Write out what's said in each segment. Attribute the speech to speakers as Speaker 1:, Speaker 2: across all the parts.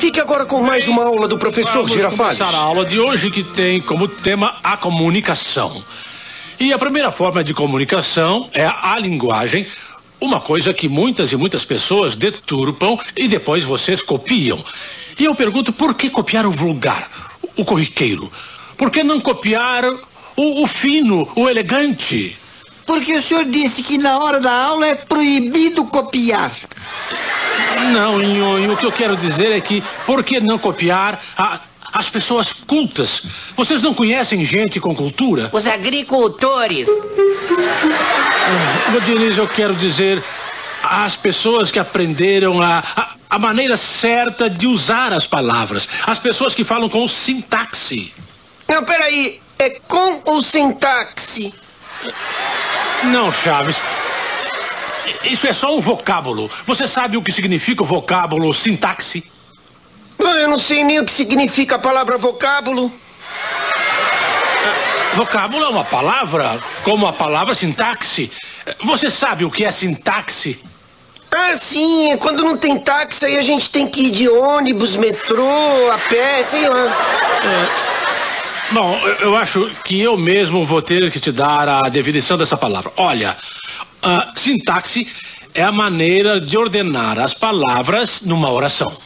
Speaker 1: Fique agora com mais uma aula do professor Girafales.
Speaker 2: Vamos começar a aula de hoje, que tem como tema a comunicação. E a primeira forma de comunicação é a linguagem, uma coisa que muitas e muitas pessoas deturpam e depois vocês copiam. E eu pergunto, por que copiar o vulgar, o corriqueiro? Por que não copiar o fino, o elegante?
Speaker 3: Porque o senhor disse que na hora da aula é proibido copiar.
Speaker 2: Não, Nhonho, o que eu quero dizer é que por que não copiar as pessoas cultas? Vocês não conhecem gente com cultura?
Speaker 4: Os agricultores.
Speaker 2: Dionísio, eu quero dizer as pessoas que aprenderam a maneira certa de usar as palavras. As pessoas que falam com sintaxe.
Speaker 1: Não, peraí. É com ou sintaxe?
Speaker 2: Não, Chaves. Isso é só um vocábulo. Você sabe o que significa o vocábulo sintaxe?
Speaker 1: Eu não sei nem o que significa a palavra vocábulo.
Speaker 2: Vocábulo é uma palavra, como a palavra sintaxe. Você sabe o que é sintaxe?
Speaker 1: Ah, sim. Quando não tem táxi, aí a gente tem que ir de ônibus, metrô, a pé, sei lá.
Speaker 2: Bom, eu acho que eu mesmo vou ter que te dar a definição dessa palavra. Olha, sintaxe é a maneira de ordenar as palavras numa oração.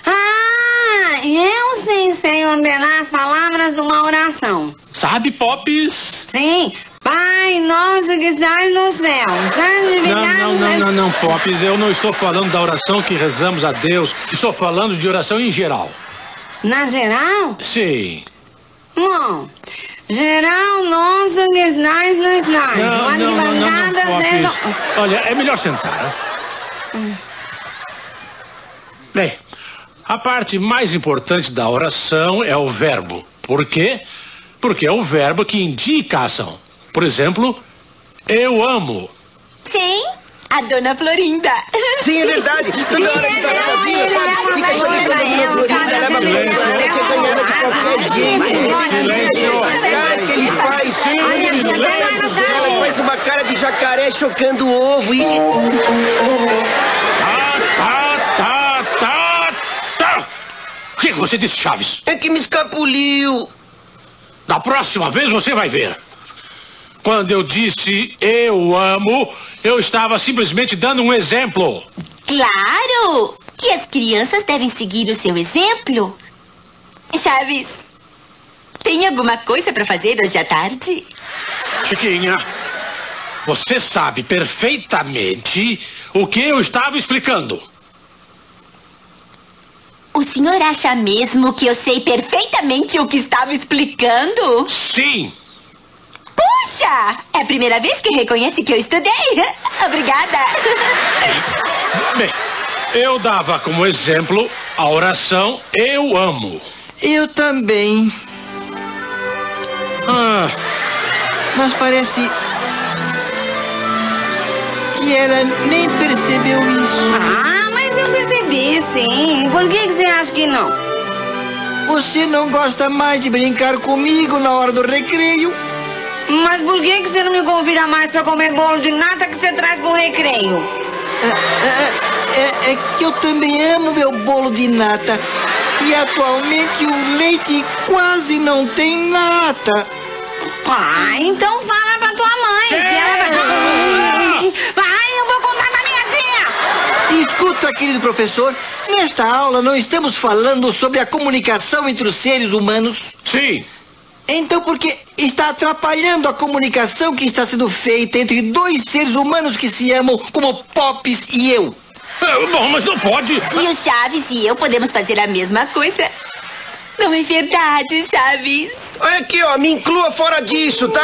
Speaker 5: Ah, eu sei ordenar as palavras numa oração.
Speaker 2: Sabe, Popes?
Speaker 5: Sim. Pai nosso que estás no céu.
Speaker 2: Não, Popes. Eu não estou falando da oração que rezamos a Deus. Estou falando de oração em geral.
Speaker 5: Na geral?
Speaker 2: Sim.
Speaker 5: Bom, geral nosso que estás no estádio.
Speaker 2: Não, Popes. Olha, é melhor sentar. Bem, a parte mais importante da oração é o verbo. Por quê? Porque é o verbo que indica a ação. Por exemplo, eu amo.
Speaker 6: Sim, a Dona Florinda.
Speaker 1: Sim, é verdade. Toda hora que tá na vida, fica chamando a Dona Florinda, leva pra ele, quer ganhar ela de qualquer jeito.
Speaker 2: Silêncio.
Speaker 1: Cara que ele faz. Ela faz uma cara de jacaré chocando o ovo e...
Speaker 2: Tá. O que você disse, Chaves?
Speaker 1: É que me escapuliu.
Speaker 2: Da próxima vez você vai ver. Quando eu disse eu amo, eu estava simplesmente dando um exemplo.
Speaker 6: Claro! E as crianças devem seguir o seu exemplo. Chaves, tem alguma coisa para fazer hoje à tarde?
Speaker 2: Chiquinha, você sabe perfeitamente o que eu estava explicando.
Speaker 6: O senhor acha mesmo que eu sei perfeitamente o que estava explicando?
Speaker 2: Sim.
Speaker 6: Puxa! É a primeira vez que reconhece que eu estudei. Obrigada.
Speaker 2: Bem, eu dava como exemplo a oração eu amo.
Speaker 3: Eu também. Mas parece que ela nem percebeu isso.
Speaker 5: Ah, mas eu percebi, sim. Por que você acha que não?
Speaker 3: Você não gosta mais de brincar comigo na hora do recreio?
Speaker 5: Mas por que você não me convida mais para comer bolo de nata que você traz pro recreio?
Speaker 3: É que eu também amo meu bolo de nata. E atualmente o leite quase não tem nata.
Speaker 5: Ah, então fala pra tua mãe. Que ela vai, eu vou contar pra minha tia.
Speaker 3: Escuta, querido professor. Nesta aula não estamos falando sobre a comunicação entre os seres humanos?
Speaker 2: Sim.
Speaker 3: Então por que está atrapalhando a comunicação que está sendo feita entre dois seres humanos que se amam, como Popes e eu?
Speaker 2: Bom, mas não pode.
Speaker 6: E o Chaves e eu podemos fazer a mesma coisa. Não é verdade, Chaves?
Speaker 1: Olha aqui, ó, me inclua fora disso, tá?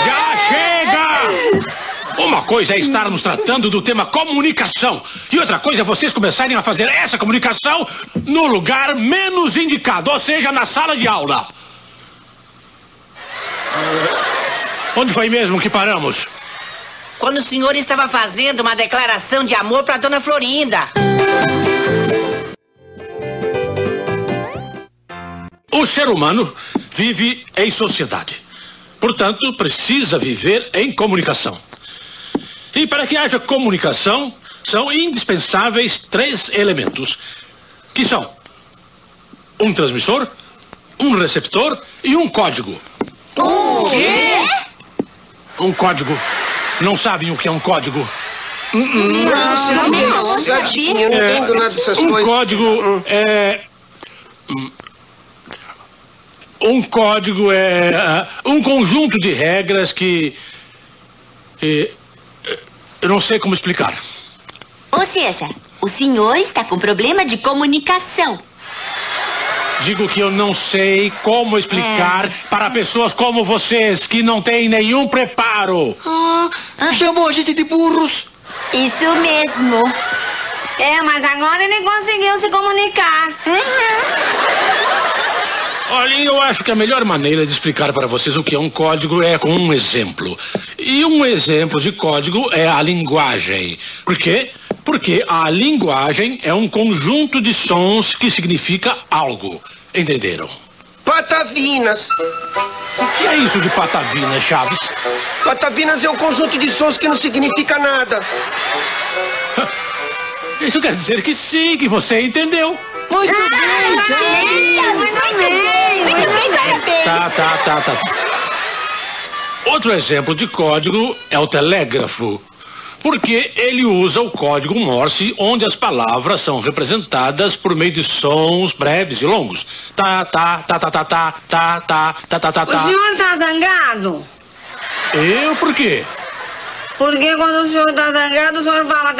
Speaker 2: Já chega! Uma coisa é estarmos tratando do tema comunicação. E outra coisa é vocês começarem a fazer essa comunicação no lugar menos indicado, ou seja, na sala de aula. Onde foi mesmo que paramos?
Speaker 4: Quando o senhor estava fazendo uma declaração de amor para Dona Florinda.
Speaker 2: O ser humano vive em sociedade. Portanto, precisa viver em comunicação. E para que haja comunicação, são indispensáveis 3 elementos, que são um transmissor, um receptor e um código.
Speaker 3: O quê?
Speaker 2: Um código. Não sabem o que é um código?
Speaker 1: Eu não entendo nada dessas
Speaker 2: Um
Speaker 1: coisas.
Speaker 2: código é... Um código é um conjunto de regras que... eu não sei como explicar.
Speaker 6: Ou seja, o senhor está com problema de comunicação.
Speaker 2: Digo que eu não sei como explicar para pessoas como vocês, que não têm nenhum preparo.
Speaker 3: Chamou a gente de burros.
Speaker 6: Isso mesmo.
Speaker 5: Mas agora ele conseguiu se comunicar.
Speaker 2: Olha, eu acho que a melhor maneira de explicar para vocês o que é um código é com um exemplo. E um exemplo de código é a linguagem. Por quê? Porque a linguagem é um conjunto de sons que significa algo. Entenderam?
Speaker 1: Patavinas.
Speaker 2: O que é isso de patavina, Chaves?
Speaker 1: Patavinas é um conjunto de sons que não significa nada.
Speaker 2: Isso quer dizer que sim, que você entendeu.
Speaker 3: Muito bem, Chaves.
Speaker 6: Muito bem.
Speaker 2: Tá. Outro exemplo de código é o telégrafo. Porque ele usa o código Morse, onde as palavras são representadas por meio de sons breves e longos. Tá.
Speaker 5: O senhor tá zangado?
Speaker 2: Eu por quê?
Speaker 5: Porque quando o senhor tá zangado, o senhor fala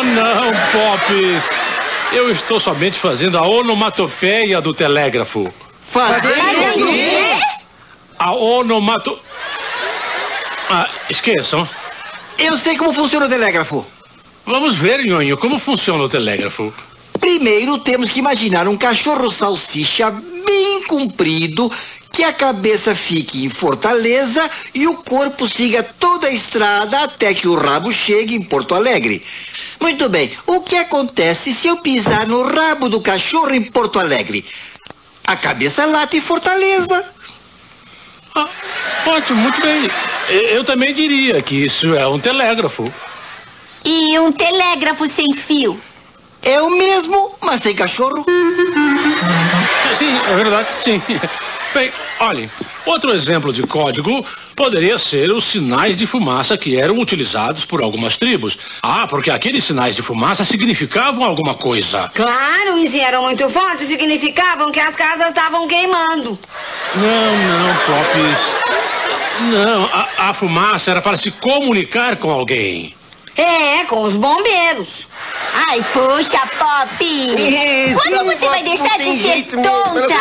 Speaker 2: Não, Pops. Eu estou somente fazendo a onomatopeia do telégrafo.
Speaker 3: Fazendo o quê?
Speaker 2: A esqueçam.
Speaker 3: Eu sei como funciona o telégrafo.
Speaker 2: Vamos ver, Nhonho, como funciona o telégrafo.
Speaker 3: Primeiro temos que imaginar um cachorro salsicha bem comprido, que a cabeça fique em Fortaleza e o corpo siga toda a estrada até que o rabo chegue em Porto Alegre. Muito bem, o que acontece se eu pisar no rabo do cachorro em Porto Alegre? A cabeça late em Fortaleza.
Speaker 2: Ótimo, muito bem. Eu também diria que isso é um telégrafo.
Speaker 6: E um telégrafo sem fio?
Speaker 3: É o mesmo, mas sem cachorro.
Speaker 2: Sim, é verdade, sim. Bem, olhem, outro exemplo de código poderia ser os sinais de fumaça que eram utilizados por algumas tribos. Porque aqueles sinais de fumaça significavam alguma coisa.
Speaker 5: Claro, e se eram muito fortes, significavam que as casas estavam queimando.
Speaker 2: Não, Pops. Não, a fumaça era para se comunicar com alguém.
Speaker 5: Com os bombeiros.
Speaker 6: Ai, puxa, Pop! Quando você vai deixar de ser tonta?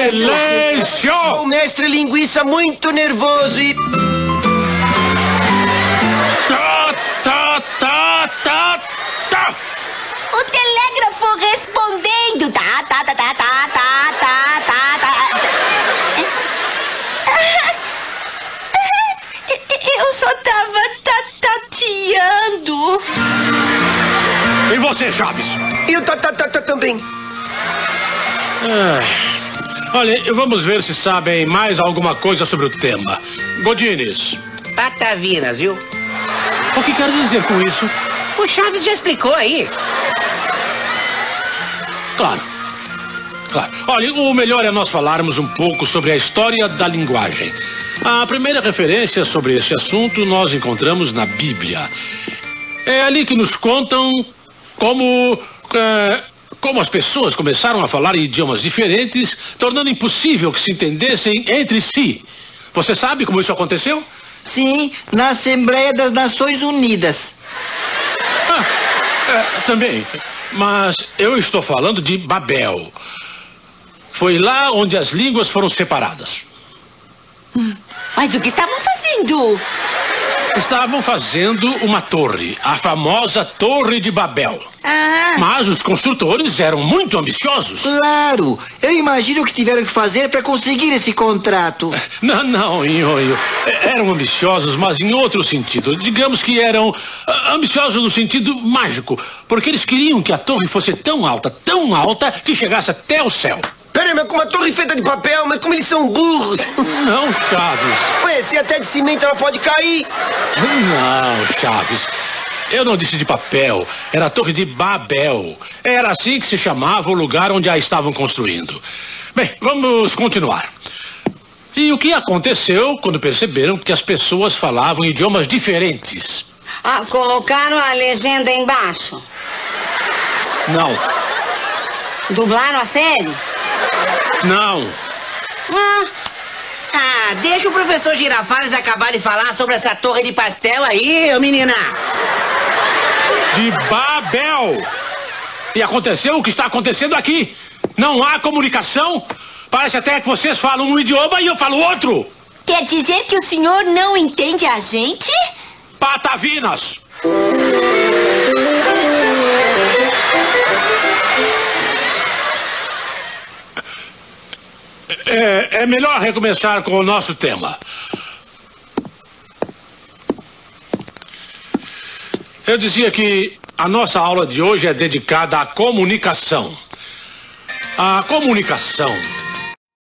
Speaker 2: Silêncio!
Speaker 1: O mestre linguiça muito nervoso e...
Speaker 2: Tá.
Speaker 6: O telégrafo respondendo. Tá. Eu só tava tateando.
Speaker 2: E você, Chaves?
Speaker 1: E o também.
Speaker 2: Olha, vamos ver se sabem mais alguma coisa sobre o tema. Godines.
Speaker 4: Patavinas, viu?
Speaker 2: O que quer dizer com isso?
Speaker 4: O Chaves já explicou aí.
Speaker 2: Claro. Olha, o melhor é nós falarmos um pouco sobre a história da linguagem. A primeira referência sobre esse assunto nós encontramos na Bíblia. É ali que nos contam como as pessoas começaram a falar idiomas diferentes, tornando impossível que se entendessem entre si. Você sabe como isso aconteceu?
Speaker 3: Sim, na Assembleia das Nações Unidas.
Speaker 2: Também. Mas eu estou falando de Babel. Foi lá onde as línguas foram separadas.
Speaker 6: Mas o que estavam fazendo?
Speaker 2: Estavam fazendo uma torre, a famosa Torre de Babel. Mas os construtores eram muito ambiciosos.
Speaker 3: Claro, eu imagino o que tiveram que fazer para conseguir esse contrato.
Speaker 2: Não, Nhonho. Eram ambiciosos, mas em outro sentido. Digamos que eram ambiciosos no sentido mágico, porque eles queriam que a torre fosse tão alta, que chegasse até o céu.
Speaker 1: Peraí, mas com uma torre feita de papel, mas como eles são burros.
Speaker 2: Não, Chaves.
Speaker 1: Ué, se até de cimento ela pode cair.
Speaker 2: Não, Chaves. Eu não disse de papel, era a Torre de Babel. Era assim que se chamava o lugar onde a estavam construindo. Bem, vamos continuar. E o que aconteceu quando perceberam que as pessoas falavam idiomas diferentes?
Speaker 5: Ah, colocaram a legenda embaixo.
Speaker 2: Não.
Speaker 5: Dublaram a série?
Speaker 2: Não.
Speaker 4: Deixa o professor Girafales acabar de falar sobre essa torre de pastel aí, menina.
Speaker 2: De Babel. E aconteceu o que está acontecendo aqui. Não há comunicação. Parece até que vocês falam um idioma e eu falo outro.
Speaker 6: Quer dizer que o senhor não entende a gente?
Speaker 2: Patavinas. É melhor recomeçar com o nosso tema. Eu dizia que a nossa aula de hoje é dedicada à comunicação. A comunicação